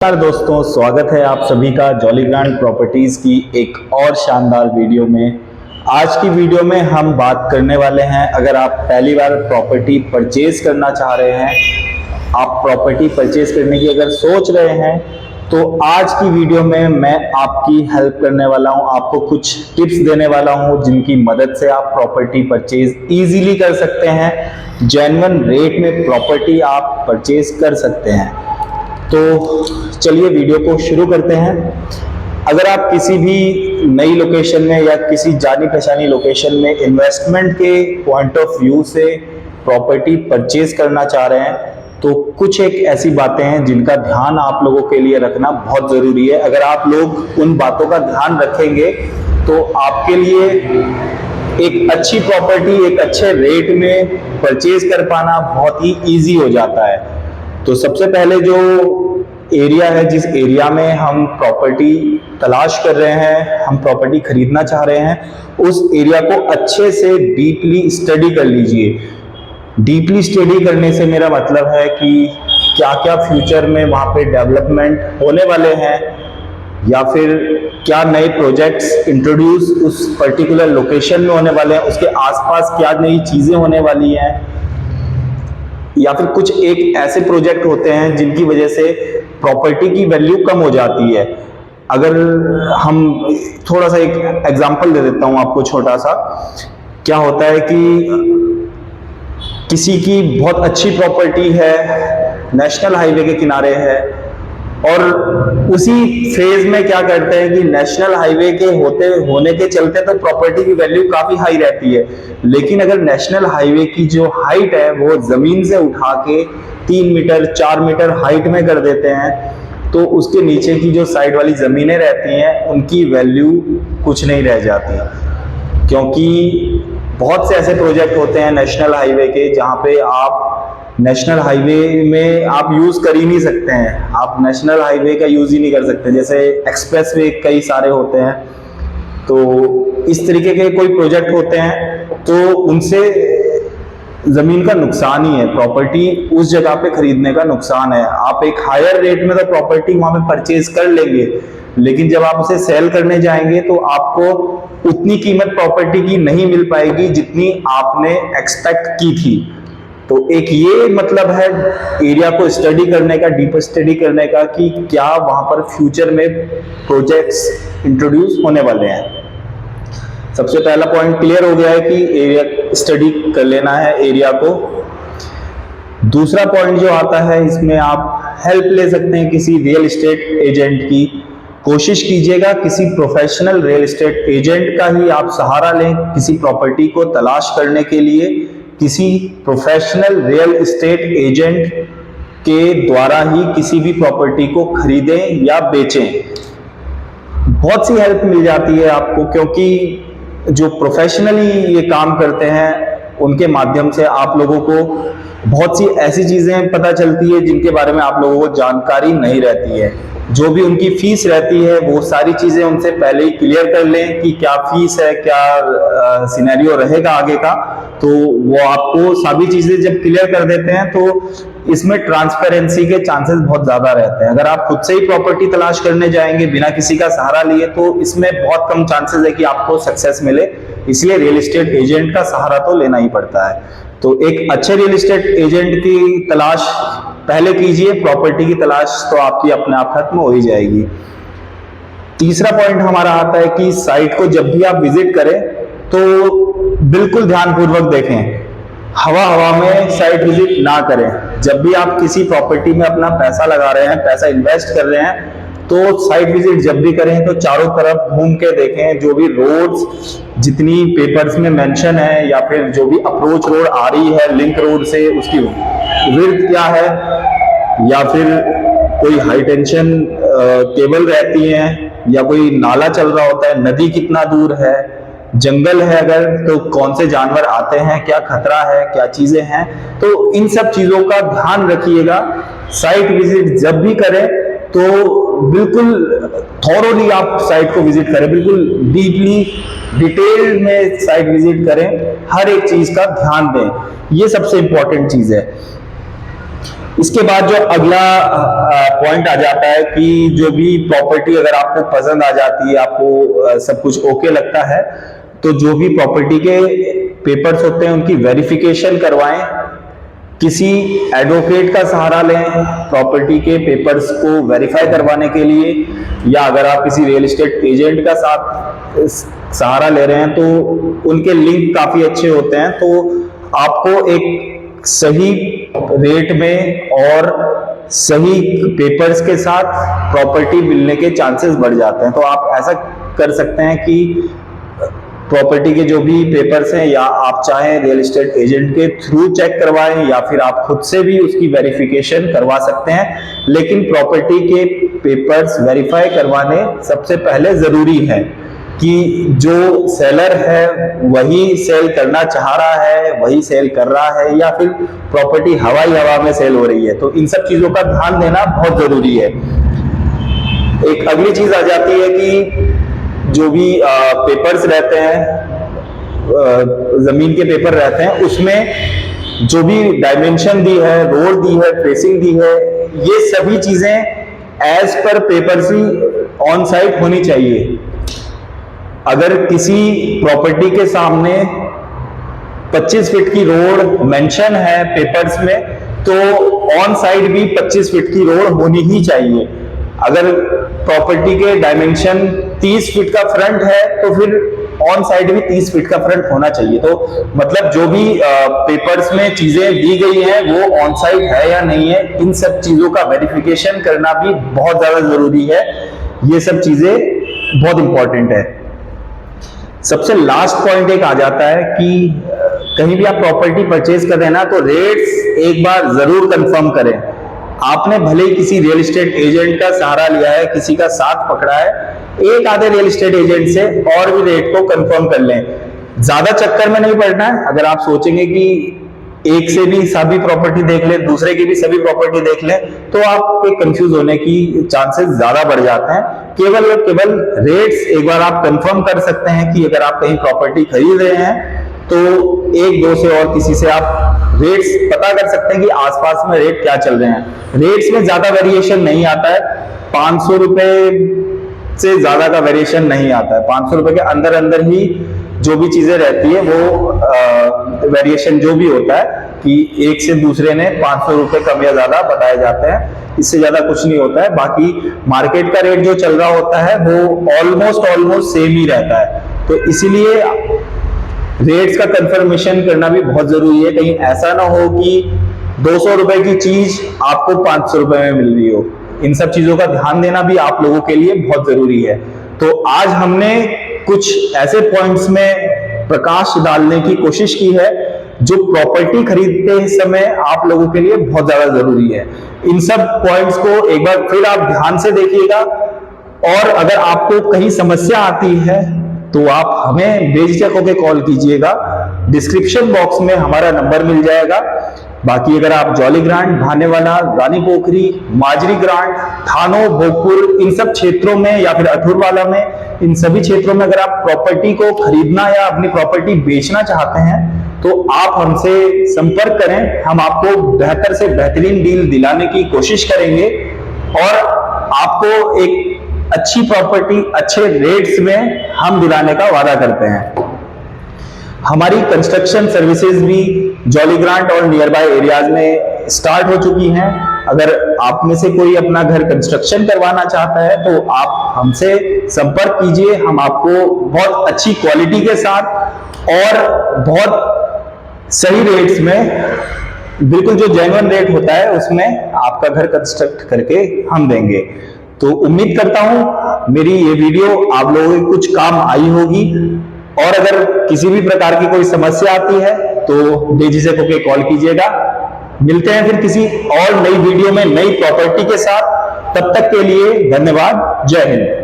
नमस्कार दोस्तों, स्वागत है आप सभी का जॉली ग्रांड प्रॉपर्टीज की एक और शानदार वीडियो में। आज की वीडियो में हम बात करने वाले हैं, अगर आप पहली बार प्रॉपर्टी परचेज करना चाह रहे हैं, आप प्रॉपर्टी परचेज करने की अगर सोच रहे हैं, तो आज की वीडियो में मैं आपकी हेल्प करने वाला हूं, आपको कुछ टिप्स देने वाला हूं जिनकी मदद से आप प्रॉपर्टी परचेज इजीली कर सकते हैं। जेन्युइन रेट में प्रॉपर्टी आप परचेज कर सकते हैं। तो चलिए वीडियो को शुरू करते हैं। अगर आप किसी भी नई लोकेशन में या किसी जानी पहचानी लोकेशन में इन्वेस्टमेंट के पॉइंट ऑफ व्यू से प्रॉपर्टी परचेज करना चाह रहे हैं, तो कुछ एक ऐसी बातें हैं जिनका ध्यान आप लोगों के लिए रखना बहुत जरूरी है। अगर आप लोग उन बातों का ध्यान रखेंगे तो आपके लिए एक अच्छी प्रॉपर्टी एक अच्छे रेट में परचेज कर पाना बहुत ही इजी हो जाता है। तो सबसे पहले जो एरिया है, जिस एरिया में हम प्रॉपर्टी तलाश कर रहे हैं, हम प्रॉपर्टी खरीदना चाह रहे हैं, उस एरिया को अच्छे से डीपली स्टडी कर लीजिए। डीपली स्टडी करने से मेरा मतलब है कि क्या क्या फ्यूचर में वहाँ पे डेवलपमेंट होने वाले हैं, या फिर क्या नए प्रोजेक्ट्स इंट्रोड्यूस उस पर्टिकुलर लोकेशन में होने वाले हैं, उसके आसपास क्या नई चीज़ें होने वाली हैं, या फिर कुछ एक ऐसे प्रोजेक्ट होते हैं जिनकी वजह से प्रॉपर्टी की वैल्यू कम हो जाती है। अगर हम थोड़ा सा एक एग्जांपल दे देता हूं आपको छोटा सा। क्या होता है कि किसी की बहुत अच्छी प्रॉपर्टी है, नेशनल हाईवे के किनारे है, और उसी फेज में क्या करते हैं कि नेशनल हाईवे के होने के चलते तो प्रॉपर्टी की वैल्यू काफी हाई रहती है, लेकिन अगर नेशनल हाईवे की जो हाइट है वो जमीन से उठा के 3 मीटर 4 मीटर हाइट में कर देते हैं, तो उसके नीचे की जो साइड वाली जमीनें रहती हैं उनकी वैल्यू कुछ नहीं रह जाती। क्योंकि बहुत से ऐसे प्रोजेक्ट होते हैं नेशनल हाईवे के जहाँ पे आप नेशनल हाईवे में आप यूज कर ही नहीं सकते हैं, आप नेशनल हाईवे का यूज ही नहीं कर सकते। जैसे एक्सप्रेस वे कई सारे होते हैं, तो इस तरीके के कोई प्रोजेक्ट होते हैं, तो उनसे जमीन का नुकसान ही है, प्रॉपर्टी उस जगह पे खरीदने का नुकसान है। आप एक हायर रेट में तो प्रॉपर्टी वहां पे परचेज कर लेंगे, लेकिन जब आप उसे सेल करने जाएंगे तो आपको उतनी कीमत प्रॉपर्टी की नहीं मिल पाएगी जितनी आपने एक्सपेक्ट की थी। तो एक ये मतलब है एरिया को स्टडी करने का, डीपर स्टडी करने का, कि क्या वहां पर फ्यूचर में प्रोजेक्ट्स इंट्रोड्यूस होने वाले हैं। सबसे पहला पॉइंट क्लियर हो गया है कि एरिया स्टडी कर लेना है एरिया को। दूसरा पॉइंट जो आता है, इसमें आप हेल्प ले सकते हैं किसी रियल एस्टेट एजेंट की। कोशिश कीजिएगा किसी प्रोफेशनल रियल एस्टेट एजेंट का ही आप सहारा लें किसी प्रॉपर्टी को तलाश करने के लिए। किसी प्रोफेशनल रियल एस्टेट एजेंट के द्वारा ही किसी भी प्रॉपर्टी को खरीदें या बेचें। बहुत सी हेल्प मिल जाती है आपको, क्योंकि जो प्रोफेशनली ये काम करते हैं उनके माध्यम से आप लोगों को बहुत सी ऐसी चीजें पता चलती है जिनके बारे में आप लोगों को जानकारी नहीं रहती है। जो भी उनकी फीस रहती है वो सारी चीजें उनसे पहले ही क्लियर कर लें कि क्या फीस है, क्या सिनेरियो रहेगा आगे का, तो वो आपको सभी चीजें जब क्लियर कर देते हैं तो इसमें ट्रांसपेरेंसी के चांसेस बहुत ज्यादा रहते हैं। अगर आप खुद से ही प्रॉपर्टी तलाश करने जाएंगे बिना किसी का सहारा लिए, तो इसमें बहुत कम चांसेस है कि आपको सक्सेस मिले। इसलिए रियल एस्टेट एजेंट का सहारा तो लेना ही पड़ता है। तो एक अच्छे रियल एस्टेट एजेंट की तलाश पहले कीजिए, प्रॉपर्टी की तलाश तो आपकी अपने आप खत्म हो ही जाएगी। तीसरा पॉइंट हमारा आता है कि साइट को जब भी आप विजिट करें तो बिल्कुल ध्यानपूर्वक देखें, हवा में साइट विजिट ना करें। जब भी आप किसी प्रॉपर्टी में अपना पैसा लगा रहे हैं, पैसा इन्वेस्ट कर रहे हैं, तो साइट विजिट जब भी करें तो चारों तरफ घूम के देखें। जो भी रोड्स जितनी पेपर्स में मेंशन है, या फिर जो भी अप्रोच रोड आ रही है लिंक रोड से, उसकी विड्थ क्या है, या फिर कोई हाई टेंशन केबल रहती है, या कोई नाला चल रहा होता है, नदी कितना दूर है, जंगल है अगर तो कौन से जानवर आते हैं, क्या खतरा है, क्या चीजें हैं, तो इन सब चीजों का ध्यान रखिएगा। साइट विजिट जब भी करें तो बिल्कुल थॉरोली आप साइट को विजिट करें, बिल्कुल डीपली डिटेल में साइट विजिट करें, हर एक चीज का ध्यान दें, ये सबसे इंपॉर्टेंट चीज है। इसके बाद जो अगला पॉइंट आ जाता है कि जो भी प्रॉपर्टी अगर आपको पसंद आ जाती है, आपको सब कुछ ओके लगता है, तो जो भी प्रॉपर्टी के पेपर्स होते हैं उनकी वेरिफिकेशन करवाएं, किसी एडवोकेट का सहारा लें प्रॉपर्टी के पेपर्स को वेरीफाई करवाने के लिए, या अगर आप किसी रियल एस्टेट एजेंट का सहारा ले रहे हैं तो उनके लिंक काफी अच्छे होते हैं, तो आपको एक सही रेट में और सही पेपर्स के साथ प्रॉपर्टी मिलने के चांसेस बढ़ जाते हैं। तो आप ऐसा कर सकते हैं कि प्रॉपर्टी के जो भी पेपर्स हैं, या आप चाहें रियल एस्टेट एजेंट के थ्रू चेक करवाएं या फिर आप खुद से भी उसकी वेरिफिकेशन करवा सकते हैं, लेकिन प्रॉपर्टी के पेपर्स वेरीफाई करवाने सबसे पहले जरूरी है कि जो सेलर है वही सेल करना चाह रहा है, वही सेल कर रहा है, या फिर प्रॉपर्टी हवाई हवा में सेल हो रही है। तो इन सब चीजों का ध्यान देना बहुत जरूरी है। एक अगली चीज आ जाती है कि जो भी पेपर्स रहते हैं, जमीन के पेपर रहते हैं, उसमें जो भी डायमेंशन दी है, रोड दी है, ट्रेसिंग दी है, ये सभी चीजें as per papers he on site होनी चाहिए। अगर किसी प्रॉपर्टी के सामने 25 फीट की रोड मेंशन है पेपर्स में, तो ऑन साइड भी 25 फीट की रोड होनी ही चाहिए। अगर प्रॉपर्टी के डायमेंशन 30 फीट का फ्रंट है तो फिर ऑन साइड भी 30 फीट का फ्रंट होना चाहिए। तो मतलब जो भी पेपर्स में चीजें दी गई हैं वो ऑन साइड है या नहीं है, इन सब चीजों का वेरिफिकेशन करना भी बहुत ज्यादा जरूरी है। ये सब चीजें बहुत इंपॉर्टेंट है। सबसे लास्ट पॉइंट एक आ जाता है कि कहीं भी आप प्रॉपर्टी परचेज कर रहे हैं ना, तो रेट्स एक बार जरूर कंफर्म करें। आपने भले ही किसी रियल एस्टेट एजेंट का सहारा लिया है, किसी का साथ पकड़ा है, एक आधे रियल एस्टेट एजेंट से और भी रेट को कंफर्म कर लें। ज्यादा चक्कर में नहीं पड़ना है। अगर आप सोचेंगे कि एक से भी सभी प्रॉपर्टी देख लें, दूसरे की भी सभी प्रॉपर्टी देख लें, तो आपके कंफ्यूज होने की चांसेस ज्यादा बढ़ जाते हैं। केवल और केवल रेट्स एक बार आप कंफर्म कर सकते हैं कि अगर आप कहीं प्रॉपर्टी खरीद रहे हैं तो एक दो से और किसी से आप रेट्स पता कर सकते हैं कि आसपास में रेट क्या चल रहे हैं। रेट्स में ज्यादा वेरिएशन नहीं आता है, 500 रुपए से ज्यादा का वेरिएशन नहीं आता है। 500 रुपए के अंदर अंदर ही जो भी चीजें रहती है वो वेरिएशन जो भी होता है कि एक से दूसरे ने 500 रुपए कम या ज्यादा बताए जाते हैं, इससे ज्यादा कुछ नहीं होता है। बाकी मार्केट का रेट जो चल रहा होता है वो ऑलमोस्ट सेम ही रहता है। तो इसीलिए रेट्स का कंफर्मेशन करना भी बहुत जरूरी है। कहीं ऐसा ना हो कि 200 रुपए की चीज आपको 500 रुपए में मिल रही हो। इन सब चीजों का ध्यान देना भी आप लोगों के लिए बहुत जरूरी है। तो आज हमने कुछ ऐसे पॉइंट्स में प्रकाश डालने की कोशिश की है जो प्रॉपर्टी खरीदते समय आप लोगों के लिए बहुत ज्यादा जरूरी है। इन सब पॉइंट्स को एक बार फिर आप ध्यान से देखिएगा, और अगर आपको कहीं समस्या आती है तो आप हमें बेझिझक होकर कॉल कीजिएगा। डिस्क्रिप्शन बॉक्स में हमारा नंबर मिल जाएगा। बाकी अगर आप जॉली ग्रांट, भानेवाला, रानी पोखरी, माजरी ग्रांट, थानो, भोगपुर, इन सब क्षेत्रों में या फिर अठुरवाला में, इन सभी क्षेत्रों में अगर आप प्रॉपर्टी को खरीदना या अपनी प्रॉपर्टी बेचना चाहते हैं तो आप हमसे संपर्क करें। हम आपको बेहतर से बेहतरीन डील दिलाने की कोशिश करेंगे और आपको एक अच्छी प्रॉपर्टी अच्छे रेट्स में हम दिलाने का वादा करते हैं। हमारी कंस्ट्रक्शन सर्विसेज भी जॉली ग्रांट और नियर बाय एरियाज में स्टार्ट हो चुकी हैं। अगर आप में से कोई अपना घर कंस्ट्रक्शन करवाना चाहता है तो आप हमसे संपर्क कीजिए। हम आपको बहुत अच्छी क्वालिटी के साथ और बहुत सही रेट्स में, बिल्कुल जो जेन्युइन रेट होता है उसमें आपका घर कंस्ट्रक्ट करके हम देंगे। तो उम्मीद करता हूं मेरी ये वीडियो आप लोगों के कुछ काम आई होगी, और अगर किसी भी प्रकार की कोई समस्या आती है तो बेझिझक होकर कॉल कीजिएगा। मिलते हैं फिर किसी और नई वीडियो में नई प्रॉपर्टी के साथ। तब तक के लिए धन्यवाद। जय हिंद।